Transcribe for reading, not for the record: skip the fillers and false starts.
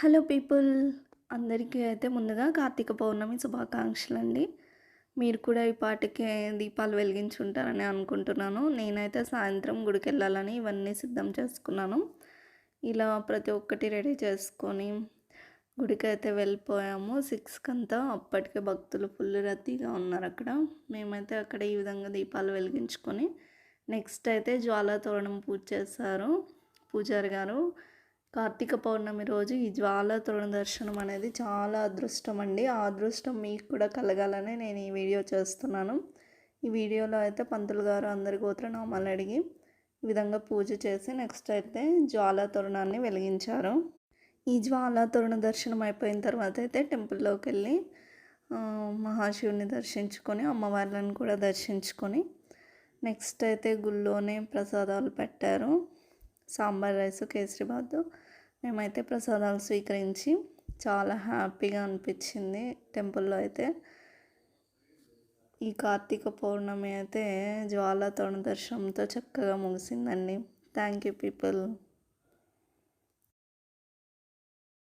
Hello people, అందరికీ అయితే ముందుగా కార్తీక పౌర్ణమి శుభాకాంక్షలండి. మీరు కూడా ఈ పాటికే దీపాలు వెలిగించుంటారని అనుకుంటున్నాను. నేనైతే సాయంత్రం గుడికెళ్ళాలని ఇవన్నీ సిద్ధం చేసుకున్నాను. ఇలా ప్రతి ఒక్కటి రెడీ చేసుకొని గుడికైతే వెళ్ళిపోయాము. 6 అప్పటికే భక్తులు ఫుల్ రద్దీగా ఉన్నారక్కడ. మేమైతే అక్కడ ఈ విధంగా దీపాలు వెలిగించుకొని నెక్స్ట్ అయితే జ్వాలా తోరణం పూజ చేశారు పూజారి గారు. కార్తీక పౌర్ణమి రోజు ఈ జ్వాలా తోరణ దర్శనం అనేది చాలా అదృష్టం అండి. ఆ అదృష్టం మీకు కూడా కలగాలని నేను ఈ వీడియో చేస్తున్నాను. ఈ వీడియోలో అయితే పంతులు గారు అందరి గోత్రనామాలు అడిగి ఈ విధంగా పూజ చేసి నెక్స్ట్ అయితే జ్వాలా తోరణాన్ని వెలిగించారు. ఈ జ్వాలా తోరణ దర్శనం అయిపోయిన తర్వాత అయితే టెంపుల్లోకి వెళ్ళి మహాశివుని దర్శించుకొని అమ్మవార్లను కూడా దర్శించుకొని నెక్స్ట్ అయితే గుళ్ళోనే ప్రసాదాలు పెట్టారు. సాంబార్ రైస్, కేసరీబాత్. మేమైతే ప్రసాదాలు స్వీకరించి చాలా హ్యాపీగా అనిపించింది టెంపుల్లో అయితే. ఈ కార్తీక పౌర్ణమి అయితే జ్వాలా తోరణ దర్శనంతో చక్కగా ముగిసిందండి. Thank you people.